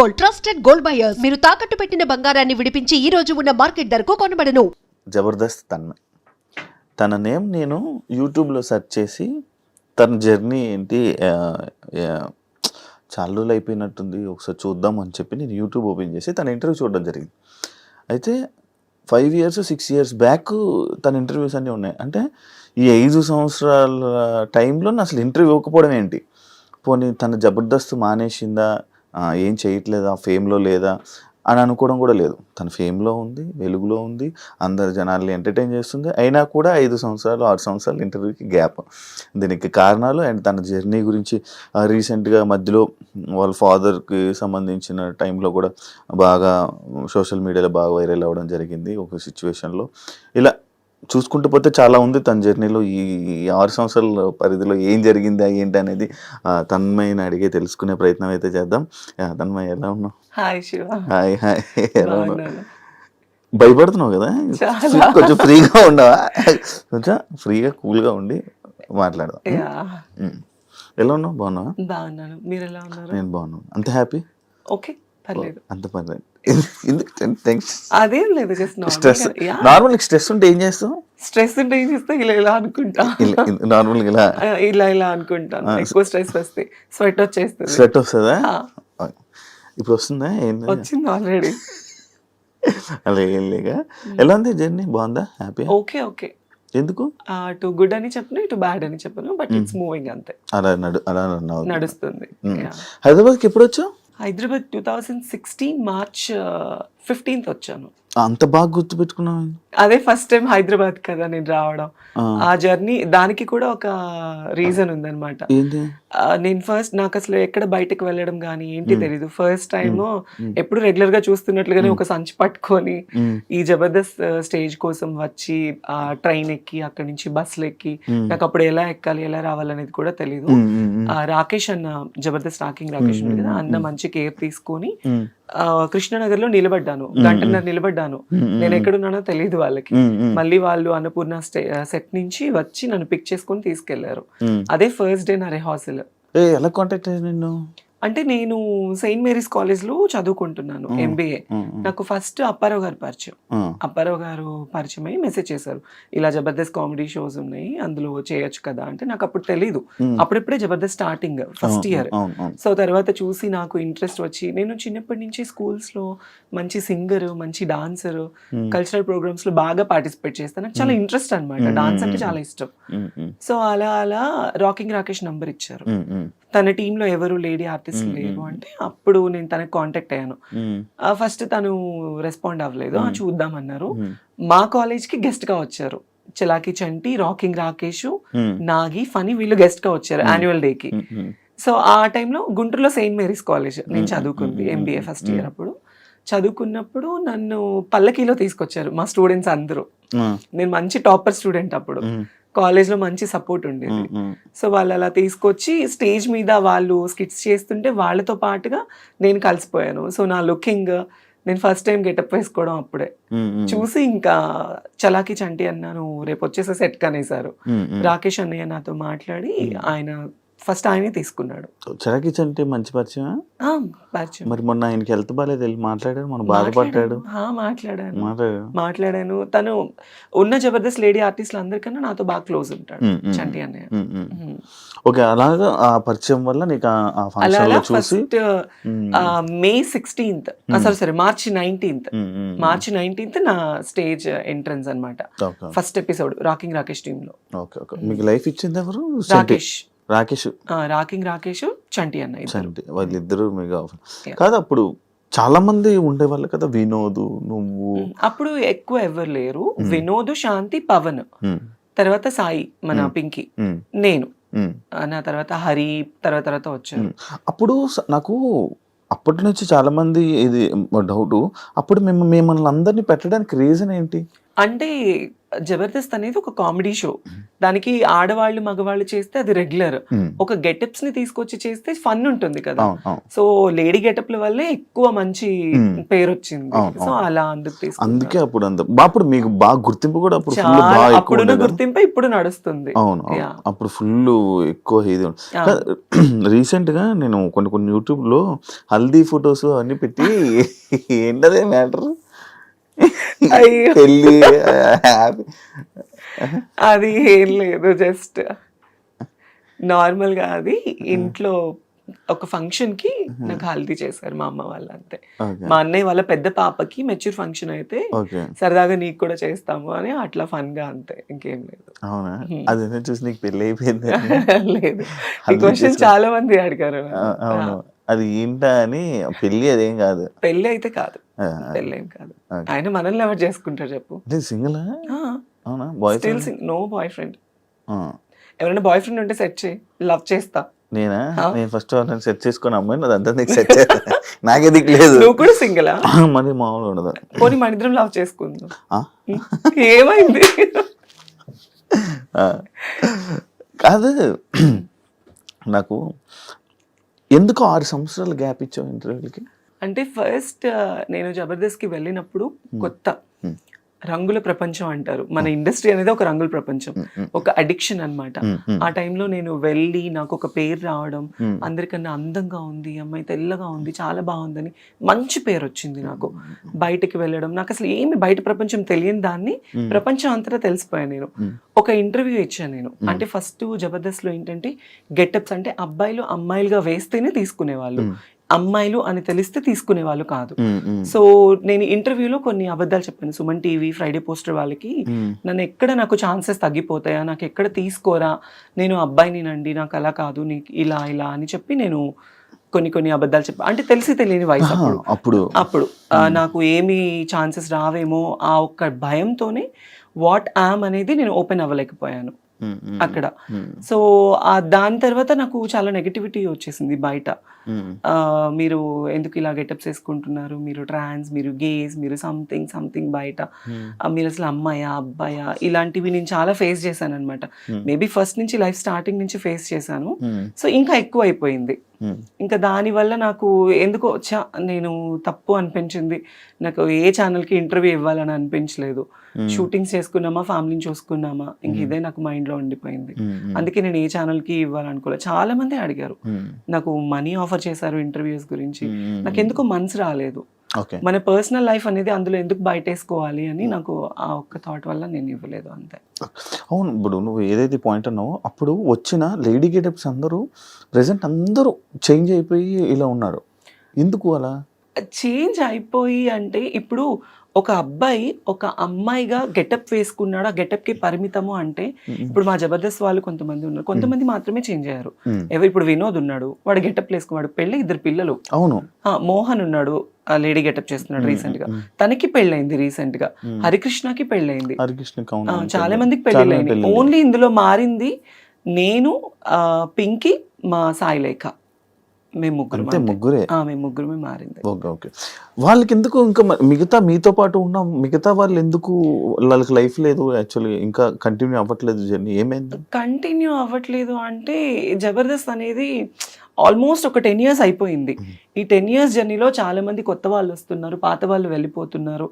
Gold, trusted gold buyers. మీరు తాకట్టు పెట్టిన బంగారాన్ని విడిపించి ఈ రోజు ఉన్న మార్కెట్ ధరకు కొనబడను. జబర్దస్త్ తన్మయ్, తన నేమ్ నేను యూట్యూబ్లో సెర్చ్ చేసి తన జర్నీ ఏంటి చాలా రోజులు అయిపోయినట్టుంది ఒకసారి చూద్దాం అని చెప్పి నేను యూట్యూబ్ ఓపెన్ చేసి తన ఇంటర్వ్యూ చూడడం జరిగింది. అయితే 5 years 6 years బ్యాక్ తన ఇంటర్వ్యూస్ అన్నీ ఉన్నాయి. అంటే ఈ 5 సంవత్సరాల టైంలో అసలు ఇంటర్వ్యూ ఇవ్వకపోవడం ఏంటి, పోనీ తన జబర్దస్త్ మానేసిందా, ఏం చేయట్లేదా, ఫేమ్లో లేదా అని అనుకోవడం కూడా లేదు. తన ఫేమ్లో ఉంది, వెలుగులో ఉంది, అందరు జనాల్ని ఎంటర్టైన్ చేస్తుంది. అయినా కూడా 5 సంవత్సరాలు 6 సంవత్సరాలు ఇంటర్వ్యూకి గ్యాప్. దీనికి కారణాలు అండ్ తన జర్నీ గురించి రీసెంట్గా మధ్యలో వాళ్ళ ఫాదర్కి సంబంధించిన టైంలో కూడా బాగా సోషల్ మీడియాలో బాగా వైరల్ అవ్వడం జరిగింది ఒక సిచ్యువేషన్లో. ఇలా చూసుకుంటూ పోతే చాలా ఉంది తన జర్నీలో. ఈ 6 సంవత్సరాల పరిధిలో ఏం జరిగిందా ఏంటి అనేది తన్మయ్యని అడిగే తెలుసుకునే ప్రయత్నం అయితే చేద్దాం. తన్మయ్య ఎలా ఉన్నావు? హాయ్ శివ. హాయ్ హాయ్, ఎలా ఉన్నావు? భయపడుతున్నావు కదా, కొంచెం ఫ్రీగా ఉండవా? కొంచెం ఫ్రీగా కూల్గా ఉండి మాట్లాడదాం. ఎలా ఉన్నావు? బాగున్నావా? బాగున్నాను, మీరు ఎలా ఉన్నారు? నేను బాగున్నాను. అంత హ్యాపీ? ఓకే, పర్లేదు. అంత పర్లేదు. అదేం లేదు, స్ట్రెస్ నార్మల్. స్ట్రెస్ ఉంటే ఏం చేస్తావు? స్ట్రెస్ ఉంటే ఏం చేస్తా, ఇలా ఇలా అనుకుంటా. నార్మల్ ఇలా ఇలా అనుకుంటాను. ఎక్కువ స్ట్రెస్ వస్తే స్వెట్ వచ్చేస్తుంది. స్వెట్ వస్తుందా? ఇప్పుడు వస్తుందా? వచ్చింది ఆల్రెడీ. అలా ఏం లేక. ఎలా ఉంది జర్నీ? బాగుందా? హ్యాపీ? Okay okay. ఎందుకు టు గుడ్ అని చెప్పను, ఇటు బ్యాడ్ అని చెప్పను, బట్ ఇట్స్ మూవింగ్ అంతే. అలా నడుస్తుంది. హైదరాబాద్కి ఎప్పుడు వచ్చావు? హైదరాబాద్ 2016 March 15th వచ్చాను. అంత బాగా గుర్తు పెట్టుకున్నావు? అదే ఫస్ట్ టైం హైదరాబాద్ కదా నేను రావడం. ఆ జర్నీ దానికి కూడా ఒక రీజన్ ఉందన్నమాట. నేను ఫస్ట్ నాకు అసలు ఎక్కడ బయటకు వెళ్ళడం కానీ ఏంటి తెలీదు. ఫస్ట్ టైం ఎప్పుడు రెగ్యులర్ గా చూస్తున్నట్లుగానే ఒక సంచి పట్టుకొని ఈ జబర్దస్త్ స్టేజ్ కోసం వచ్చి ఆ ట్రైన్ ఎక్కి అక్కడి నుంచి బస్సులు ఎక్కి నాకు అప్పుడు ఎలా ఎక్కాలి ఎలా రావాలనేది కూడా తెలీదు. రాకేష్ అన్న, జబర్దస్త్ రాకేష్ ఉంది కదా, అన్న మంచి కేర్ తీసుకొని కృష్ణనగర్ లో నిలబడ్డాను, గంటన్నర నిలబడ్డాను. నేను ఎక్కడున్నానో తెలియదు వాళ్ళకి. మళ్ళీ వాళ్ళు అన్నపూర్ణ సెట్ నుంచి వచ్చి నన్ను పిక్ చేసుకొని తీసుకెళ్లారు. అదే ఫస్ట్ డే నా రిహార్సల్. ఎలా కాంటాక్ట్ అయ్యాను నిన్ను? అంటే నేను సెయింట్ మేరీస్ కాలేజ్ లో చదువుకుంటున్నాను MBA. నాకు ఫస్ట్ అప్పారావు గారు పరిచయం. అప్పారావు గారు పరిచయం అయ్యి మెసేజ్ చేశారు, ఇలా జబర్దస్త్ కామెడీ షోస్ ఉన్నాయి అందులో చేయొచ్చు కదా అంటే. నాకు అప్పుడు తెలీదు, అప్పుడెప్పుడే Jabardasth starting first year. So తర్వాత చూసి నాకు ఇంట్రెస్ట్ వచ్చి, నేను చిన్నప్పటి నుంచి స్కూల్స్ లో మంచి సింగర్, మంచి డాన్సర్, కల్చరల్ ప్రోగ్రామ్స్ లో బాగా పార్టిసిపేట్ చేస్తాను. నాకు చాలా ఇంట్రెస్ట్ అనమాట, డాన్స్ అంటే చాలా ఇష్టం. సో అలా అలా రాకింగ్ రాకేష్ నంబర్ ఇచ్చారు. తన టీంలో ఎవరు లేడీ ఆర్టిస్ట్ లేరు అంటే అప్పుడు నేను తనకి కాంటాక్ట్ అయ్యాను. ఫస్ట్ తను రెస్పాండ్ అవ్వలేదు, చూద్దామన్నారు. మా కాలేజ్ కి గెస్ట్ గా వచ్చారు చలాకి చంటి, రాకింగ్ రాకేష్, నాగి, ఫనీ, వీళ్ళు గెస్ట్ గా వచ్చారు యాన్యువల్ డే కి. సో ఆ టైంలో గుంటూరులో సెయింట్ మేరీస్ కాలేజ్ నేను చదువుకుంది, MBA ఫస్ట్ ఇయర్. అప్పుడు చదువుకున్నప్పుడు నన్ను పల్లకీలో తీసుకొచ్చారు మా స్టూడెంట్స్ అందరూ. నేను మంచి టాపర్ స్టూడెంట్ అప్పుడు, కాలేజ్ లో మంచి సపోర్ట్ ఉండేది. సో వాళ్ళు అలా తీసుకొచ్చి స్టేజ్ మీద వాళ్ళు స్కిట్స్ చేస్తుంటే వాళ్ళతో పాటుగా నేను కలిసిపోయాను. సో నా లుకింగ్, నేను ఫస్ట్ టైం గెటప్ వేసుకోవడం అప్పుడే చూసి ఇంకా చలాకి చంటి అన్నాను రేపు వచ్చేసే సెట్ కనేసారు. రాకేష్ అన్నయ్య నాతో మాట్లాడి ఆయన ఫస్ట్ ఆయనే తీసుకున్నాడు. చలాకి చంటి మంచి పరిచయం. మరి మొన్న ఆయనకి హెల్త్ బాగాలేదు, వెళ్ళి మాట్లాడారు, మన బాధపడ్డాడు. మాట్లాడాను. తను ఉన్న జబర్దస్త్ లేడీ ఆర్టిస్టులు అందరికన్నా నాతో బాగా క్లోజ్ ఉంటాడు చంటి అన్నయ్య. ఓకే, అలాగా ఆ పరిచయం వల్ల నీకు ఆ ఫంక్షన్ లో చూసి May 16th March 19th నా స్టేజ్ ఎంట్రన్స్ అన్నమాట. First episode rocking Rakesh team లో. మీకు లైఫ్ ఇచ్చింది ఎవరు? రాకింగ్ రాకేష్, చంటి అన్న, వాళ్ళిద్దరు మీకు కాదు. అప్పుడు చాలా మంది ఉండేవాళ్ళు కదా, వినోద్, నువ్వు. అప్పుడు ఎక్కువ ఎవరు లేరు, వినోద్, శాంతి, పవన్, తర్వాత సాయి మన పింకీ, నేను, నా తర్వాత హరి తర్వాత వచ్చారు. అప్పుడు నాకు అప్పటి నుంచి చాలా మంది ఇది డౌట్, అప్పుడు మిమ్మల్ని అందరినీ పెట్టడానికి రీజన్ ఏంటి? అంటే జబర్దస్త్ అనేది ఒక కామెడీ షో. దానికి ఆడవాళ్ళు మగవాళ్ళు చేస్తే అది రెగ్యులర్. ఒక గెటప్స్ ని తీసుకొచ్చి చేస్తే ఫన్ ఉంటుంది కదా. సో లేడీ గెటప్ల వల్లే ఎక్కువ మంచి పేరు వచ్చింది. సో అలా అందుకు అందుకే అప్పుడు అప్పుడు మీకు బాగా గుర్తింపు కూడా అప్పుడు అప్పుడున్న గుర్తింపు ఇప్పుడు నడుస్తుంది. అవును, అప్పుడు ఫుల్ ఎక్కువ ఇది. రీసెంట్ గా నేను కొన్ని యూట్యూబ్ లో హల్దీ ఫొటోస్ అన్ని పెట్టి ఏంటదే మ్యాటర్ పెళ్ళి అది ఏం లేదు, జస్ట్ నార్మల్ గా అది ఇంట్లో ఒక ఫంక్షన్ కి నాకు హల్దీ చేశారు మా అమ్మ వాళ్ళు, అంతే. మా అన్నయ్య వాళ్ళ పెద్ద పాపకి మెచ్యూర్ ఫంక్షన్ అయితే సరదాగా నీకు కూడా చేస్తాము అని అట్లా ఫన్ గా, అంతే, ఇంకేం లేదు. అవునా? అది చూసి నీకు పెళ్ళి అయిపోయింది? లేదు, ఈ క్వశ్చన్ చాలా మంది అడిగారు. అవును, అది ఏంటా అని. పెళ్ళి అదేం కాదు, పెళ్ళి అయితే కాదు, పెళ్ళి ఏం కాదు. ఆయన మనల్ని ఎవరు చేసుకుంటారు చెప్పు? సింగిల్? అవునా? No boyfriend. ఎవరైనా బాయ్ ఫ్రెండ్ ఉంటే సెట్ చేయి, లవ్ చేస్తా. నేను ఫస్ట్ సెట్ చేసుకుని అమ్మాయి అదంతా నీకు సెట్ చేస్తా, నాకే దిక్కు లేదు. నువ్వు కూడా సింగిలా? మరి మామూలు ఉండదు. పోనీ మన ఇద్దరం లవ్ చేసుకుందాం. ఏమైంది? కాదు, నాకు ఎందుకు 6 సంవత్సరాలు గ్యాప్ ఇచ్చావు ఇంటర్వ్యూలకి? అంటే ఫస్ట్ నేను జబర్దస్త్కి వెళ్ళినప్పుడు కొత్త రంగుల ప్రపంచం అంటారు. మన ఇండస్ట్రీ అనేది ఒక రంగుల ప్రపంచం, ఒక అడిక్షన్ అన్నమాట. ఆ టైంలో నేను వెళ్ళి నాకు ఒక పేరు రావడం, అందరికన్నా అందంగా ఉంది అమ్మాయి, తెల్లగా ఉంది, చాలా బాగుందని మంచి పేరు వచ్చింది నాకు. బయటకి వెళ్ళడం, నాకు అసలు ఏమి బయట ప్రపంచం తెలియని దాన్ని ప్రపంచం అంతటా తెలిసిపోయాను నేను. ఒక ఇంటర్వ్యూ ఇచ్చాను నేను. అంటే ఫస్ట్ జబర్దస్త్లో ఏంటంటే గెటప్స్ అంటే అబ్బాయిలు అమ్మాయిలుగా వేస్తేనే తీసుకునేవాళ్ళు, అమ్మాయిలు అని తెలిస్తే తీసుకునే వాళ్ళు కాదు. సో నేను ఇంటర్వ్యూలో కొన్ని అబద్ధాలు చెప్పాను. సుమన్ టీవీ, ఫ్రైడే పోస్టర్ వాళ్ళకి నన్ను ఎక్కడ నాకు ఛాన్సెస్ తగ్గిపోతాయా, నాకు ఎక్కడ తీసుకోరా, నేను అబ్బాయినినండి, నాకు అలా కాదు, నీకు ఇలా ఇలా అని చెప్పి నేను కొన్ని అబద్ధాలు చెప్పాను. అంటే తెలిసి తెలియని వయసు అప్పుడు నాకు ఏమి ఛాన్సెస్ రావేమో ఆ ఒక్క భయంతోనే వాట్ యామ్ అనేది నేను ఓపెన్ అవ్వలేకపోయాను అక్కడ. సో దాని తర్వాత నాకు చాలా నెగటివిటీ వచ్చేసింది బయట. మీరు ఎందుకు ఇలా గెటప్స్ వేసుకుంటున్నారు, మీరు ట్రాన్స్, మీరు గేస్, మీరు సంథింగ్ బయట, మీరు అసలు అమ్మాయా అబ్బాయా, ఇలాంటివి నేను చాలా ఫేస్ చేశాను అనమాట. మేబీ ఫస్ట్ నుంచి లైఫ్ స్టార్టింగ్ నుంచి ఫేస్ చేశాను. సో ఇంకా ఎక్కువ అయిపోయింది. ఇంకా దానివల్ల నాకు ఎందుకో నేను తప్పు అనిపించింది. నాకు ఏ ఛానల్కి ఇంటర్వ్యూ ఇవ్వాలని అనిపించలేదు. షూటింగ్స్ చేసుకున్నామా, ఫ్యామిలీని చూసుకున్నామా, ఇంక ఇదే నాకు మైండ్లో ఉండిపోయింది. అందుకే నేను ఏ ఛానల్కి ఇవ్వాలనుకోలేదు. చాలా మంది అడిగారు, నాకు మనీ ఆఫర్ చేశారు ఇంటర్వ్యూస్ గురించి, నాకు ఎందుకో మనసు రాలేదు. మన పర్సనల్ లైఫ్ అనేది అందులో ఎందుకు బయటేసుకోవాలి అని నాకు ఆ ఒక్క థాట్ వల్ల నేను ఇవ్వలేదు, అంతే. అవును, ఇప్పుడు నువ్వు ఏదైతే పాయింట్ అన్నావో అప్పుడు వచ్చిన లేడీ గెటప్స్ అందరూ ప్రెసెంట్ అందరూ చేంజ్ అయిపోయి ఇలా ఉన్నారు. ఎందుకు అలా చేంజ్ అయిపోయి అంటే, ఇప్పుడు ఒక అబ్బాయి ఒక అమ్మాయిగా గెటప్ వేసుకున్నాడు, ఆ గెటప్ కి పరిమితము అంటే, ఇప్పుడు మా జబర్దస్త్ వాళ్ళు కొంతమంది ఉన్నారు, కొంతమంది మాత్రమే చేంజ్ అయ్యారు. ఇప్పుడు వినోద్ ఉన్నాడు, వాడు గెటప్ వేసుకున్నాడు, పెళ్ళి 2 పిల్లలు. అవును. మోహన్ ఉన్నాడు, లేడీ గెటప్ చేస్తున్నాడు రీసెంట్ గా, తనకి పెళ్ళైంది రీసెంట్ గా. హరికృష్ణకి పెళ్ళైంది, చాలా మందికి పెళ్ళైంది. ఓన్లీ ఇందులో మారింది నేను, పింకీ, మా సాయిలేఖ, మేము ముగ్గురమే మారింది. వాళ్ళకి ఎందుకు ఇంకా మిగతా మీతో పాటు ఉన్న మిగతా వాళ్ళు ఎందుకు వాళ్ళకి లైఫ్ లేదు, యాక్చువల్లీ ఇంకా కంటిన్యూ అవ్వట్లేదు జర్నీ? ఏమైంది కంటిన్యూ అవ్వట్లేదు అంటే, జబర్దస్త్ అనేది ఆల్మోస్ట్ ఒక 10 years అయిపోయింది. ఈ 10 years జర్నీలో చాలా మంది కొత్త వాళ్ళు వస్తున్నారు, పాత వాళ్ళు వెళ్ళిపోతున్నారు.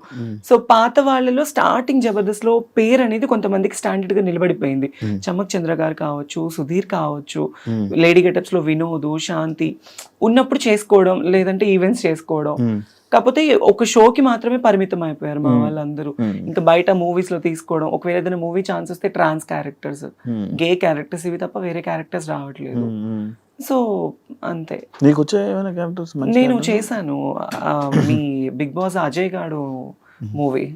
సో పాత వాళ్ళలో స్టార్టింగ్ జబర్దస్త్ లో పేరు అనేది కొంతమందికి స్టాండర్డ్ గా నిలబడిపోయింది. చమక్ చంద్ర గారు కావచ్చు, సుధీర్ కావచ్చు, లేడీ గెటప్స్ లో వినోద్, శాంతి ఉన్నప్పుడు చేసుకోవడం, లేదంటే ఈవెంట్స్ చేసుకోవడం. కాకపోతే ఒక షోకి మాత్రమే పరిమితం అయిపోయారు మా వాళ్ళందరూ. ఇంకా బయట మూవీస్ లో తీసుకోవడం, ఒకవేళ ఏదైనా మూవీ ఛాన్స్ వస్తే ట్రాన్స్ క్యారెక్టర్స్, గే క్యారెక్టర్స్, ఇవి తప్ప వేరే క్యారెక్టర్స్ రావట్లేదు. సో అంతే. నీకు వచ్చే ఏమైనా క్యారెక్టర్స్? నేను చేశాను మీ బిగ్ బాస్ అజయ్ గాడు మూవీ.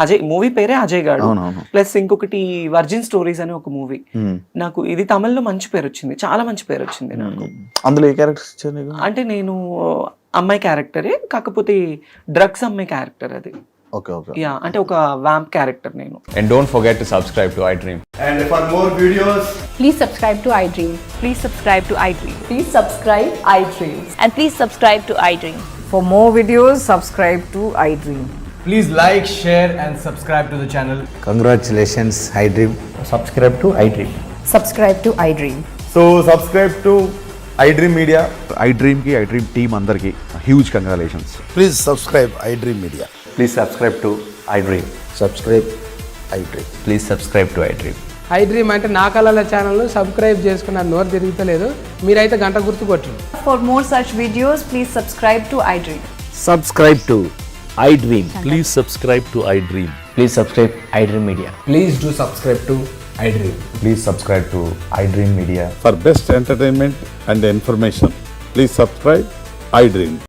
అజయ్ మూవీ పేరే అజయ్ గాడు, ప్లస్ ఇంకొకటి వర్జిన్ స్టోరీస్ అని ఒక మూవీ. నాకు ఇది తమిళ్లో మంచి పేరు వచ్చింది, చాలా మంచి పేరు వచ్చింది నాకు. అందులో ఏ క్యారెక్టర్స్ ఇచ్చారు? అంటే నేను అమ్మాయి క్యారెక్టరే, కాకపోతే డ్రగ్స్ అమ్మాయి క్యారెక్టర్ అది. యా, అంటే ఒక వ్యాంప్ క్యారెక్టర్ నేను. And don't forget to subscribe to iDream. And for more videos, please subscribe to iDream. Please subscribe to iDream. Please subscribe iDream. And please subscribe to iDream. For more videos, subscribe to iDream. Please like, share, and subscribe to the channel. Congratulations, iDream. Subscribe to iDream. Subscribe to iDream. So, subscribe to iDream Media. iDream team అందరికి huge congratulations. Please subscribe iDream Media. Please subscribe to iDream. Subscribe iDream. Please subscribe to iDream. iDream అంటే నా కళల channel subscribe చేసుకున్న నోరు తిరుగుతలేదు, మీరైతే గంట గుర్తు కొట్టండి. For more such videos, please subscribe to iDream. Subscribe to iDream. Please subscribe to iDream. Please subscribe iDream Media. Please do subscribe to iDream. Please subscribe to iDream Media. For best entertainment and information, please subscribe iDream.